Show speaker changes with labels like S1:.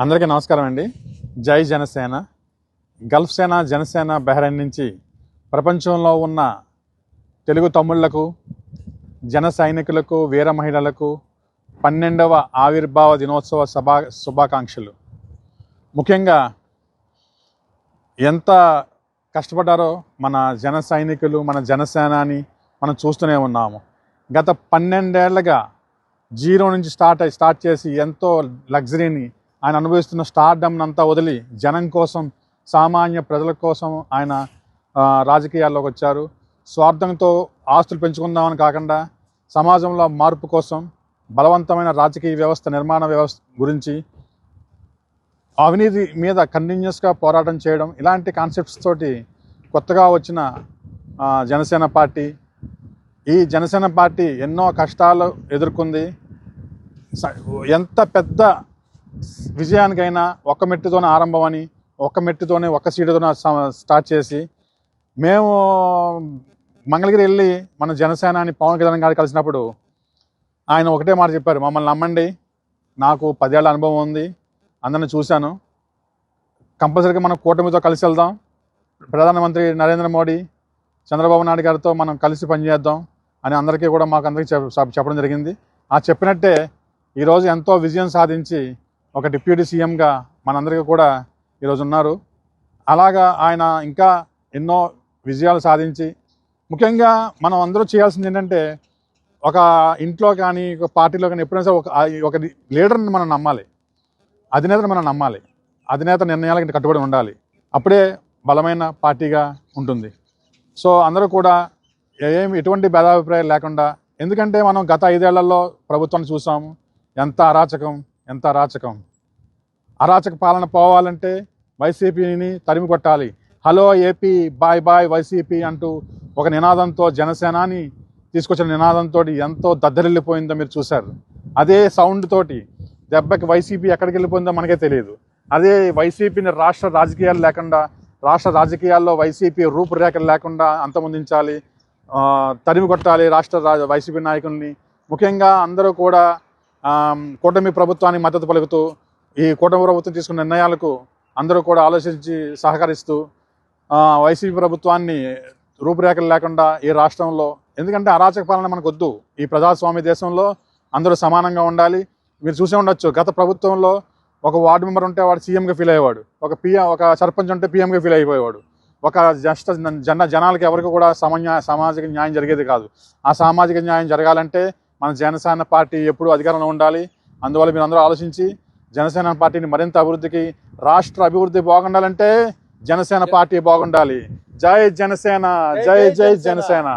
S1: అందరికీ నమస్కారం అండి. జై జనసేన. గల్ఫ్ సేన, జనసేన, బహ్రెయిన్ నుంచి ప్రపంచంలో ఉన్న తెలుగు తమ్ముళ్లకు, జన సైనికులకు, వీర మహిళలకు 12వ ఆవిర్భావ దినోత్సవ శుభాకాంక్షలు. ముఖ్యంగా ఎంత కష్టపడ్డారో మన జన సైనికులు, మన జనసేనాని మనం చూస్తూనే ఉన్నాము. గత 12 ఏళ్లుగా జీరో నుంచి స్టార్ట్ చేసి ఎంతో లగ్జరీని ఆయన అనుభవిస్తున్న స్టార్డమ్ అంతా వదిలి జనం కోసం, సామాన్య ప్రజల కోసం ఆయన రాజకీయాల్లోకి వచ్చారు. స్వార్థంతో ఆస్తులు పెంచుకుందామని కాకుండా సమాజంలో మార్పు కోసం, బలవంతమైన రాజకీయ వ్యవస్థ, నిర్మాణ వ్యవస్థ గురించి, అవినీతి మీద కంటిన్యూస్గా పోరాటం చేయడం, ఇలాంటి కాన్సెప్ట్స్ తోటి కొత్తగా వచ్చిన జనసేన పార్టీ. ఈ జనసేన పార్టీ ఎన్నో కష్టాలు ఎదుర్కొంది. ఎంత పెద్ద విజయానికైనా ఒక్క మెట్టుతోనే ఆరంభం అని, ఒక్క మెట్టుతోనే, ఒక్క సీటుతోనే స్టార్ట్ చేసి, మేము మంగళగిరి వెళ్ళి మన జనసేనాని పవన్ కళ్యాణ్ గారు కలిసినప్పుడు ఆయన ఒకటే మాట చెప్పారు, మమ్మల్ని నమ్మండి, నాకు 10 ఏళ్ల అనుభవం ఉంది, అందరిని చూశాను, కంపల్సరీగా మనం కూటమితో కలిసి వెళ్దాం, ప్రధానమంత్రి నరేంద్ర మోడీ, చంద్రబాబు నాయుడు గారితో మనం కలిసి పనిచేద్దాం అని అందరికీ కూడా చెప్పడం జరిగింది. ఆ చెప్పినట్టే ఈరోజు ఎంతో విజయం సాధించి ఒక డిప్యూటీ సీఎంగా మనందరికీ కూడా ఈరోజు ఉన్నారు. అలాగా ఆయన ఇంకా ఎన్నో విజయాలు సాధించి, ముఖ్యంగా మనం అందరూ చేయాల్సింది ఏంటంటే, ఒక ఇంట్లో కానీ, ఒక పార్టీలో కానీ ఎప్పుడైనా సరే ఒక లీడర్ని మనం నమ్మాలి, అధినేతను మనం నమ్మాలి, అధినేత నిర్ణయాలకి కట్టుబడి ఉండాలి. అప్పుడే బలమైన పార్టీగా ఉంటుంది. సో అందరూ కూడా ఎటువంటి భేదాభిప్రాయాలు లేకుండా, ఎందుకంటే మనం గత 5 ఏళ్లలో ప్రభుత్వాన్ని చూసాము, ఎంత అరాచకం. అరాచక పాలన పోవాలంటే వైసీపీని తరిమి కొట్టాలి. Hello AP, bye bye YCP అంటూ ఒక నినాదంతో, జనసేనాని తీసుకొచ్చిన నినాదంతో ఎంతో దద్దరిల్లిపోయిందో మీరు చూశారు. అదే సౌండ్ తోటి దెబ్బకి వైసీపీ ఎక్కడికి వెళ్ళిపోయిందో మనకే తెలియదు. అదే వైసీపీని రాష్ట్ర రాజకీయాలు లేకుండా, రాష్ట్ర రాజకీయాల్లో వైసీపీ రూపురేఖలు లేకుండా అంతమొందించాలి, తరిమి కొట్టాలి వైసీపీ నాయకుల్ని. ముఖ్యంగా అందరూ కూడా కూటమి ప్రభుత్వానికి మద్దతు పలుకుతూ, ఈ కూటమి ప్రభుత్వం తీసుకున్న నిర్ణయాలకు అందరూ కూడా ఆలోచించి సహకరిస్తూ వైసీపీ ప్రభుత్వాన్ని రూపురేఖలు లేకుండా ఈ రాష్ట్రంలో, ఎందుకంటే అరాచక పాలన మనకు వద్దు. ఈ ప్రజాస్వామ్య దేశంలో అందరూ సమానంగా ఉండాలి. మీరు చూసే ఉండొచ్చు, గత ప్రభుత్వంలో ఒక వార్డు మెంబర్ ఉంటే వాడు సీఎంగా ఫీల్ అయ్యేవాడు, ఒక సర్పంచ్ ఉంటే పీఎంగా ఫీల్ అయిపోయేవాడు. ఒక జనాలకి ఎవరికి కూడా సామాజిక న్యాయం జరిగేది కాదు. ఆ సామాజిక న్యాయం జరగాలంటే మన జనసేన పార్టీ ఎప్పుడూ అధికారంలో ఉండాలి. అందువల్ల మీరు అందరూ ఆలోచించి జనసేన పార్టీని మరింత అభివృద్ధికి, రాష్ట్ర అభివృద్ధి బాగుండాలంటే జనసేన పార్టీ బాగుండాలి. జై జనసేన, జై జనసేన.